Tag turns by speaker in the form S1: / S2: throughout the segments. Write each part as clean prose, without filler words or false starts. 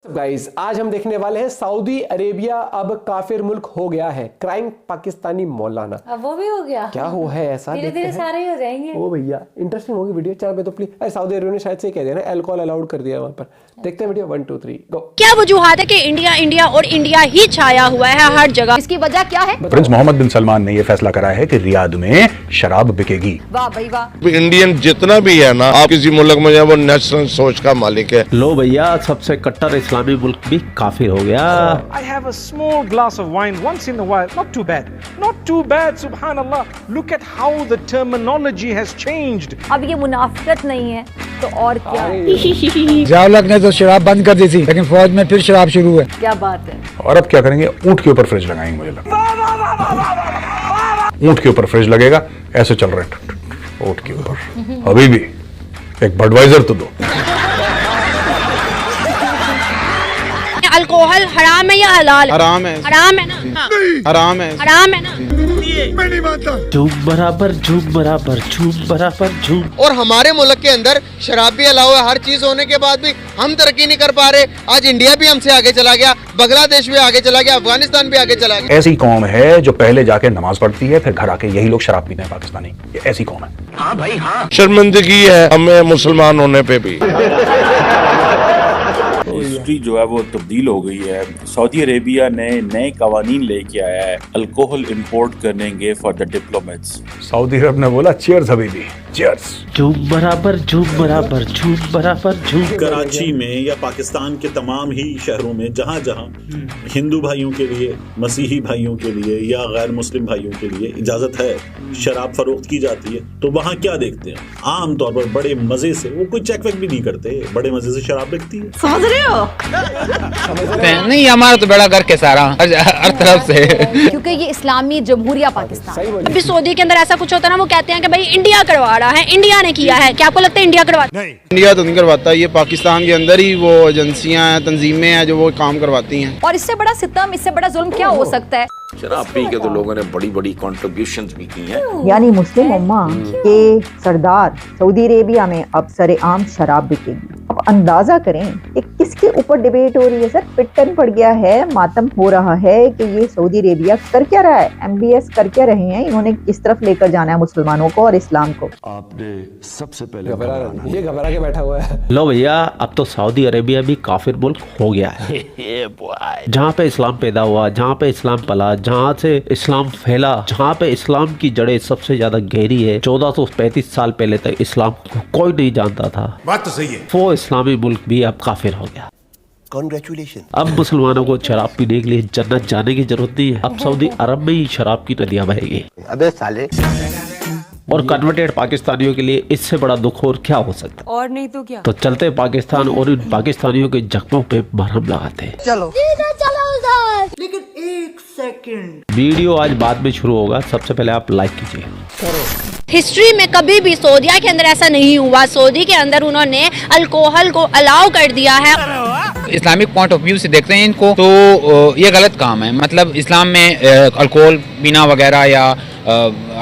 S1: Guys आज हम देखने वाले हैं सऊदी अरेबिया अब काफिर मुल्क हो गया है। क्राइम पाकिस्तानी मौलाना, अब वो भी हो गया, क्या हो है ऐसा, धीरे धीरे सारे ही हो जाएंगे। ओ भैया इंटरेस्टिंग होगी वीडियो, चैनल पे तो प्लीज। सऊदी अरेबिया ने शायद से कह दिया ना अल्कोहल अलाउड कर दिया वहां पर। देखते हैं वीडियो 1 2 3 गो।
S2: क्या वजूहात है कि इंडिया इंडिया और इंडिया ही छाया हुआ है हर जगह, इसकी वजह क्या है?
S3: प्रिंस मोहम्मद बिन सलमान ने यह फैसला करा है कि रियाद में शराब बिकेगी।
S2: वाह भाई वाह।
S4: इंडियन जितना भी है ना, आप किसी मुल्क में वो नेशनल सोच का मालिक है।
S5: लो भैया सबसे कट्टर इस्लामी मुल्क भी काफिर हो गया।
S6: I have a small glass of wine once in a while. Not too bad. Not too bad. Subhanallah. Look at how the terminology has changed.
S2: अब ये मुनाफिकत नहीं है तो और क्या?
S7: ज़िया-उल-हक ने तो शराब बंद कर दी थी, लेकिन फौज में फिर शराब शुरू है।
S2: क्या बात है।
S3: और अब क्या करेंगे, ऊंट के ऊपर फ्रिज लगाएंगे। मुझे लगता है ऊंट के ऊपर फ्रिज लगेगा, ऐसे चल रहे हैं ऊंट के ऊपर। अभी भी एक बडवाइजर तो दो।
S2: अल्कोहल हराम है या हलाल?
S8: हराम है।
S2: हराम है ना? हाँ।
S8: हराम है।
S2: हराम है ना?
S4: मैं नहीं मानता।
S5: झूम बराबर झूम बराबर झूम बराबर झूम।
S8: और हमारे मुल्क के अंदर शराब भी अलाउ है, हर चीज होने के बाद भी हम तरक्की नहीं कर पा रहे। आज इंडिया भी हमसे आगे चला गया, बांग्लादेश भी आगे चला गया, अफगानिस्तान भी आगे चला गया।
S3: ऐसी कौम है जो पहले जाके नमाज पढ़ती है, फिर घर आके यही लोग शराब पीते हैं पाकिस्तानी। ये ऐसी कौम है।
S4: हाँ भाई हाँ, शर्मिंदगी है हमें मुसलमान होने पे भी।
S9: हिस्ट्री जो है वो तब्दील हो गई है। सऊदी अरेबिया ने नए कवानीन लेके आया है, अल्कोहल इंपोर्ट करेंगे फॉर द डिप्लोमेट्स।
S3: सऊदी अरब ने बोला चीयर्स हबीबी, चीयर्स।
S5: झूम बराबर झूम बराबर झूम बराबर झूम।
S10: कराची में या पाकिस्तान के तमाम ही शहरों में जहाँ जहाँ हिंदू भाइयों के लिए, मसीही भाइयों के लिए या गैर मुस्लिम भाइयों के लिए इजाजत है, शराब फरोख्त की जाती है, तो वहाँ क्या देखते हैं? आम तौर पर बड़े मजे से, वो कोई चेक वेक भी नहीं करते, बड़े मजे से शराब बिकती है।
S2: समझ रहे हो?
S8: नहीं, हमारा तो बड़ा घर के सारा हर तरफ से।
S2: क्योंकि ये इस्लामी जमहूरिया पाकिस्तान। अभी सऊदी के अंदर ऐसा कुछ होता है ना, वो कहते हैं कि भाई इंडिया करवा रहा है, इंडिया ने किया है। क्या आपको लगता है इंडिया करवाता है?
S8: इंडिया तो नहीं करवाता, ये पाकिस्तान के अंदर ही वो एजेंसियां हैं, तंजीमें हैं जो वो काम करवाती हैं।
S2: और इससे बड़ा सितम, इससे बड़ा जुल्म क्या हो सकता है?
S11: शराब पी के तो लोगों ने बड़ी बड़ी कॉन्ट्रीब्यूशंस भी की हैं।
S12: यानी मुस्लिम उम्मा के सरदार सऊदी अरेबिया में अब सरेआम शराब बिकेगी। अब अंदाजा करें कि किसके ऊपर डिबेट हो रही है। सर पिटन पड़ गया है, मातम हो रहा है कि ये सऊदी अरेबिया कर क्या रहा है, MBS कर क्या रहे हैं, इन्होंने किस तरफ लेकर जाना है मुसलमानों को और इस्लाम को।
S11: आपने सबसे पहले
S1: ये घबरा के बैठा हुआ है।
S5: लो भैया अब तो सऊदी अरेबिया भी काफिर मुल्क हो गया है। जहाँ पे इस्लाम पैदा हुआ, जहाँ पे इस्लाम पला, जहाँ से इस्लाम फैला, जहाँ पे इस्लाम की जड़ें सबसे ज्यादा गहरी है। 1435 साल पहले तक इस्लाम को कोई नहीं जानता था।
S4: बात तो सही है।
S5: वो इस्लामी मुल्क भी अब काफिर हो गया।
S11: कांग्रेचुलेशन।
S5: अब मुसलमानों को शराब पीने के लिए जन्नत जाने की जरूरत नहीं है। अब सऊदी अरब में ही शराब की नदियां बहेगी।
S8: अबे साले।
S5: और कन्वर्टेड पाकिस्तानियों के लिए इससे बड़ा दुख और क्या हो सकता है?
S2: और नहीं तो क्या।
S5: तो चलते पाकिस्तान और इन पाकिस्तानियों के जख्मों पे मरहम लगाते हैं।
S8: चलो
S12: लेकिन एक सेकंड,
S5: वीडियो आज बाद में शुरू होगा, सबसे पहले आप लाइक कीजिए।
S2: हिस्ट्री में कभी भी सऊदिया के अंदर ऐसा नहीं हुआ। सऊदी के अंदर उन्होंने अल्कोहल को अलाउ कर दिया है।
S8: इस्लामिक पॉइंट ऑफ व्यू से देखते हैं इनको तो ये गलत काम है। मतलब इस्लाम में अल्कोहल पीना वगैरह या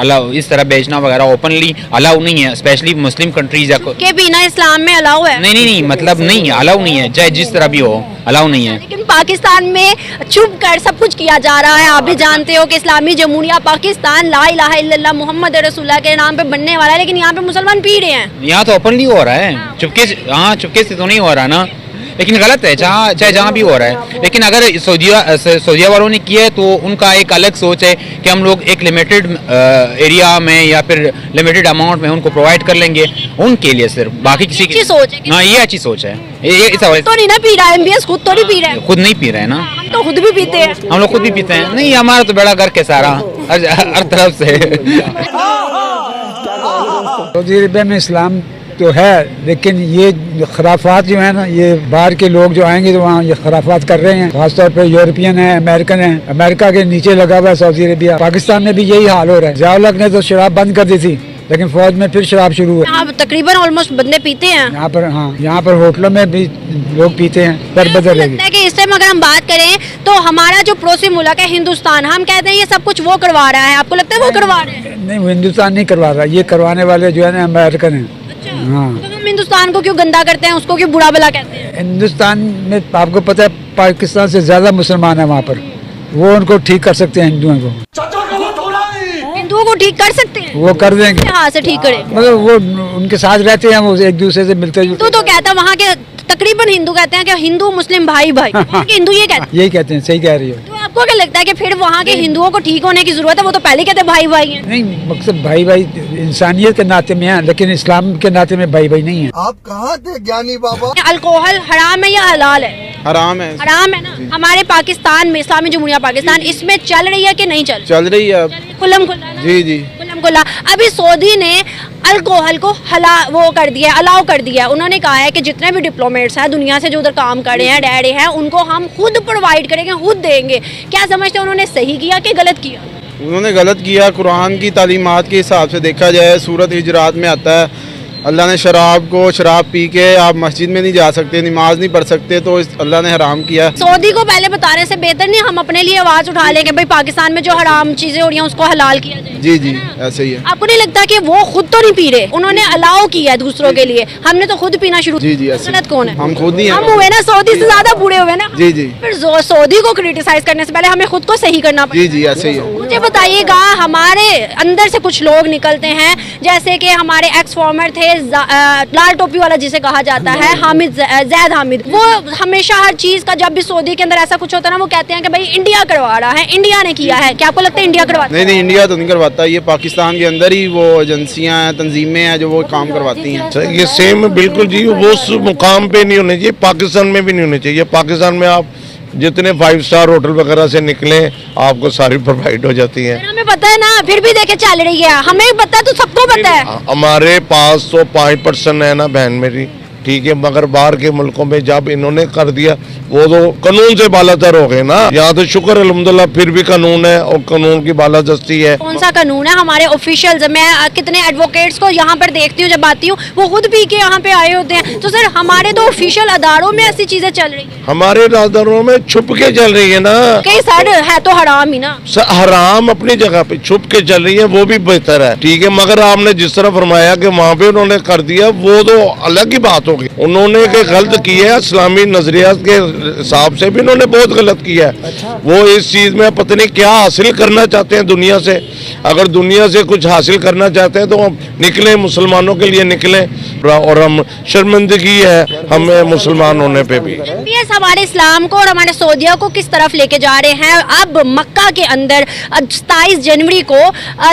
S8: अलाउ इस तरह बेचना वगैरह ओपनली अलाउ नहीं है, स्पेशली मुस्लिम कंट्रीज
S2: के बिना इस्लाम में अलाउ है।
S8: नहीं मतलब नहीं अलाउ नहीं है, चाहे जिस तरह भी हो अलाउ नहीं है।
S2: लेकिन पाकिस्तान में छुप कर सब कुछ किया जा रहा है। आप भी जानते हो कि इस्लामी जमहूरिया पाकिस्तान ला इलाहा इल्लल्लाह मुहम्मद रसूलुल्लाह के नाम पे बनने वाला है, लेकिन यहाँ पे मुसलमान पी रहे हैं।
S8: यहाँ तो ओपनली हो रहा है, चुपके से तो नहीं हो रहा ना, लेकिन गलत है चाहे जहाँ भी हो रहा है। लेकिन अगर सऊदिया वालों ने किया है तो उनका एक अलग सोच है कि हम लोग एक लिमिटेड एरिया में या फिर लिमिटेड अमाउंट में उनको प्रोवाइड कर लेंगे उनके लिए सिर्फ, बाकी किसी की सोच है। हाँ ये अच्छी सोच है।
S2: तो नहीं ना पी रहा है MBS, खुद तो नहीं पी रहा है।
S8: खुद नहीं पी रहे हैं ना,
S2: हम तो खुद भी पीते हैं।
S8: हम लोग खुद भी पीते हैं। नहीं हमारा तो बड़ा घर के सारा हर तरफ से।
S7: सऊदी अरेबिया में इस्लाम तो है, लेकिन ये खराफात जो है ना, ये बाहर के लोग जो आएंगे तो वहाँ ये खराफात कर रहे हैं। खासतौर पे यूरोपियन है, अमेरिकन है। अमेरिका के नीचे लगा हुआ है सऊदी अरेबिया। पाकिस्तान में भी यही हाल हो रहा है। ज़िया-उल-हक ने तो शराब बंद कर दी थी, लेकिन फौज में फिर शराब शुरू है।
S2: यहाँ तकरीबन ऑलमोस्ट बंदे पीते हैं
S7: यहाँ पर। हाँ यहाँ पर होटलों में भी लोग पीते हैं। पर बदल
S2: है कि इस टाइम अगर हम बात करें तो हमारा जो पड़ोसी मुल्क है हिंदुस्तान, हम कहते हैं ये सब कुछ वो करवा रहा है। आपको लगता है वो करवा रहे हैं?
S7: नहीं, हिंदुस्तान नहीं करवा रहा, ये करवाने वाले जो है ना अमेरिकन है। हाँ,
S2: तो हम हिंदुस्तान को क्यों गंदा करते हैं, उसको क्यों बुरा भला कहते हैं?
S7: हिंदुस्तान में आपको पता है पाकिस्तान से ज्यादा मुसलमान है वहाँ पर, वो उनको ठीक कर सकते हैं हिंदुओं को।
S2: हिंदुओं को ठीक कर सकते हैं,
S7: वो कर देंगे।
S2: हाँ से ठीक करे,
S7: मतलब वो उनके साथ रहते हैं, वो एक दूसरे से मिलते जुलते।
S2: तो कहता है वहाँ के तकरीबन हिंदू कहते हैं कि हिंदू मुस्लिम भाई भाई, हिंदू ये कहते हैं,
S7: यही कहते हैं, सही कह रही हो।
S2: तो आपको क्या लगता है कि फिर वहाँ के हिंदुओं को ठीक होने की जरूरत है? वो तो पहले कहते हैं भाई भाई हैं।
S7: नहीं, मकसद भाई भाई इंसानियत के नाते में है, लेकिन इस्लाम के नाते में भाई भाई नहीं है।
S13: आप कहाँ थे ज्ञानी बाबा?
S2: अल्कोहल हराम है या हलाल है?
S14: हराम है।
S2: हराम है ना। हमारे पाकिस्तान में इस्लामी जमहूरिया पाकिस्तान इसमें चल रही है कि नहीं
S14: चल रही है?
S2: खुल्लम खुल्ला।
S14: जी जी
S2: खुल्लम खुल्ला। अभी सऊदी ने अल्कोहल को वो कर दिया, अलाउ कर दिया। उन्होंने कहा है कि जितने भी डिप्लोमेट्स हैं दुनिया से जो उधर काम कर रहे हैं, डैडे हैं, उनको हम खुद प्रोवाइड करेंगे, खुद देंगे। क्या समझते हैं उन्होंने सही किया कि गलत किया?
S14: उन्होंने गलत किया। कुरान की तालीमात के हिसाब से देखा जाए, सूरत हिजरात में आता है अल्लाह ने शराब पी के आप मस्जिद में नहीं जा सकते, नमाज नहीं पढ़ सकते, तो अल्लाह ने हराम किया।
S2: सऊदी को पहले बताने से बेहतर नहीं हम अपने लिए आवाज उठा लें कि भाई पाकिस्तान में जो हराम चीजें हो रही हैं उसको हलाल किया जाए?
S14: जी जी ऐसे ही है।
S2: आपको नहीं लगता कि वो खुद तो नहीं पी रहे, उन्होंने अलाउ किया है दूसरों के लिए, हमने तो खुद पीना शुरू?
S14: जी जी ऐसे।
S2: गलत कौन है?
S14: हम खुद ही
S2: हम हुए ना, सऊदी से ज्यादा बुरे हुए ना।
S14: जी जी।
S2: फिर सऊदी को क्रिटिसाइज करने से पहले हमें खुद को सही करना पड़ेगा।
S14: जी जी ऐसे ही है।
S2: मुझे बताइएगा, हमारे अंदर से कुछ लोग निकलते हैं, जैसे कि हमारे एक्स फॉर्मर थे लाल टोपी वाला जिसे कहा जाता है, जैद हामिद, वो हमेशा हर चीज का जब भी सऊदी के अंदर ऐसा कुछ होता है ना, वो कहते हैं कि भाई इंडिया करवा रहा है, इंडिया ने किया है। क्या आपको लगता है इंडिया करवाता है?
S14: नहीं, इंडिया तो नहीं करवाता, ये पाकिस्तान के अंदर ही वो एजेंसियां हैं, तंजीमें हैं जो वो काम करवाती हैं।
S4: ये सेम बिल्कुल जी, वो उस मुकाम पे नहीं होने चाहिए, पाकिस्तान में भी नहीं होने चाहिए। पाकिस्तान में आप जितने 5 स्टार होटल वगैरह से निकले आपको सारी प्रोवाइड हो जाती है।
S2: हमें पता है ना, फिर भी देखे चल रही है, हमें पता है तो सबको पता है।
S4: हमारे पास तो 5% है ना बहन मेरी, ठीक है, मगर बाहर के मुल्कों में जब इन्होंने कर दिया वो तो कानून से बालातर हो गए ना। यहाँ तो शुक्र अल्हम्दुलिल्लाह फिर भी कानून है और कानून की बालादस्ती है।
S2: कौन सा कानून है? हमारे ऑफिशियल्स, मैं कितने एडवोकेट्स को यहाँ पर देखती हूँ जब आती हूँ, वो खुद पी के यहाँ पे आए होते हैं। तो सर हमारे तो ऑफिशियल अदारों में ऐसी चीजें चल रही है,
S4: हमारे अदारों में छुप के चल रही है ना।
S2: कई सर है तो हराम ही ना।
S4: हराम अपनी जगह पे छुप के चल रही है, वो भी बेहतर है, ठीक है, मगर आपने जिस तरह फरमाया कि वहाँ पे उन्होंने कर दिया, वो तो अलग ही बात होगी। उन्होंने गलत की है, इस्लामी नजरिया के हिसाब से भी उन्होंने बहुत गलत किया है। वो इस चीज में पता नहीं क्या हासिल करना चाहते हैं दुनिया से। अगर दुनिया से कुछ हासिल करना चाहते हैं तो हम निकले, मुसलमानों के लिए निकले, और हम शर्मिंदगी है हमें मुसलमान होने पे भी।
S2: हमारे इस्लाम को और हमारे सऊदिया को किस तरफ लेके जा रहे हैं? अब मक्का के अंदर 27 जनवरी को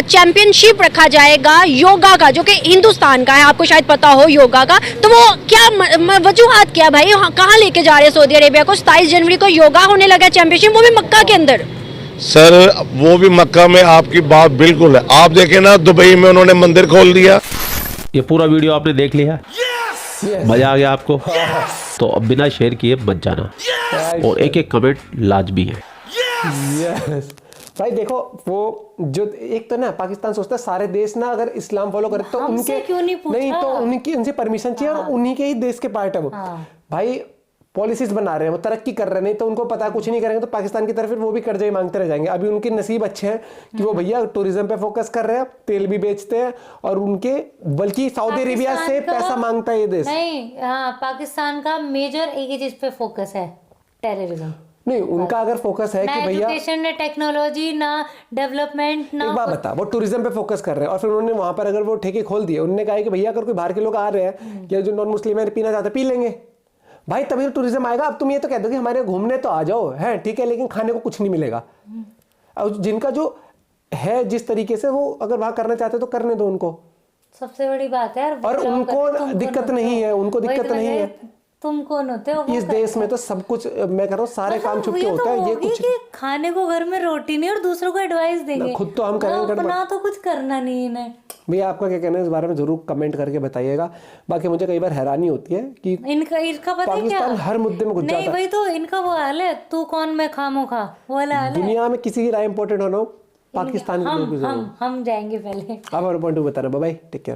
S2: चैंपियनशिप रखा जाएगा योगा का, जो कि हिंदुस्तान का है, आपको शायद पता हो योगा का। तो वो क्या वजूहात क्या भाई, कहाँ लेके जा रहे हैं सऊदी अरेबिया को? 27 जनवरी को योगा होने लगा चैंपियनशिप, वो भी मक्का के अंदर।
S4: सर वो भी मक्का में, आपकी बात बिल्कुल है। आप देखें ना दुबई में उन्होंने मंदिर खोल दिया।
S5: ये पूरा वीडियो आपने देख लिया? मजा आ गया आपको? तो अब बिना शेयर किए मत जाना, और एक एक कमेंट लाजमी है।
S1: भाई देखो, वो जो एक तो ना पाकिस्तान सोचता है सारे देश ना अगर इस्लाम फॉलो करे तो उनके
S15: क्यों नहीं
S1: तो उनसे परमिशन चाहिए, और उन्हीं के ही देश के पार्ट है वो। भाई पॉलिसीज बना रहे हैं, वो तरक्की कर रहे हैं, नहीं तो उनको पता कुछ नहीं करेंगे तो पाकिस्तान की तरफ फिर वो भी कर्जे मांगते रह जाएंगे। अभी उनके नसीब अच्छे हैं कि वो भैया टूरिज्म पे फोकस कर रहे हैं, तेल भी बेचते हैं, और उनके बल्कि सऊदी अरेबिया से पैसा मांगता है ये देश।
S15: नहीं, हाँ, पाकिस्तान का मेजर एक ही चीज पे फोकस है, टेररिज्म।
S1: नहीं, उनका अगर फोकस है कि भैया
S15: एजुकेशन, ना टेक्नोलॉजी, ना डेवलपमेंट, ना
S1: एक बात बता, वो टूरिज्म पे फोकस कर रहे हैं, और फिर उन्होंने वहां पर अगर वो ठेके खोल दिए, उन्होंने कहा कि भैया अगर कोई बाहर के लोग आ रहे हैं या जो नॉन मुस्लिम है पीना चाहते पी लेंगे भाई, तभी तो टूरिज्म आएगा। अब तुम ये तो कह दो कि हमारे घूमने तो आ जाओ, है ठीक है, लेकिन खाने को कुछ नहीं मिलेगा। और जिनका जो है जिस तरीके से वो अगर वहां करना चाहते तो करने दो उनको,
S15: सबसे बड़ी बात है।
S1: और उनको दिक्कत नहीं है, उनको दिक्कत नहीं है।
S15: तुम कौन होते हो?
S1: इस देश में तो सब कुछ मैं कह रहा हूँ, सारे काम छुप के होता है। ये कुछ
S15: खाने को घर में रोटी नहीं और दूसरों को एडवाइस देंगे,
S1: खुद तो हम करेंगे,
S15: अपना तो कुछ करना नहीं है।
S1: भैया आपका क्या कहना है इस बारे में जरूर कमेंट करके बताइएगा। बाकी मुझे कई बार हैरानी होती है कि
S15: इनका पता है क्या,
S1: हर मुद्दे में घुस जाता है।
S15: नहीं वही तो इनका वो हाल है, तू कौन मैं खामोखा, वो वाला हाल है।
S1: दुनिया में किसी की राय इंपॉर्टेंट होना हो, पाकिस्तान के लोग
S15: हम जाएंगे पहले।
S1: आप और पॉइंट बताना। Bye bye, take care.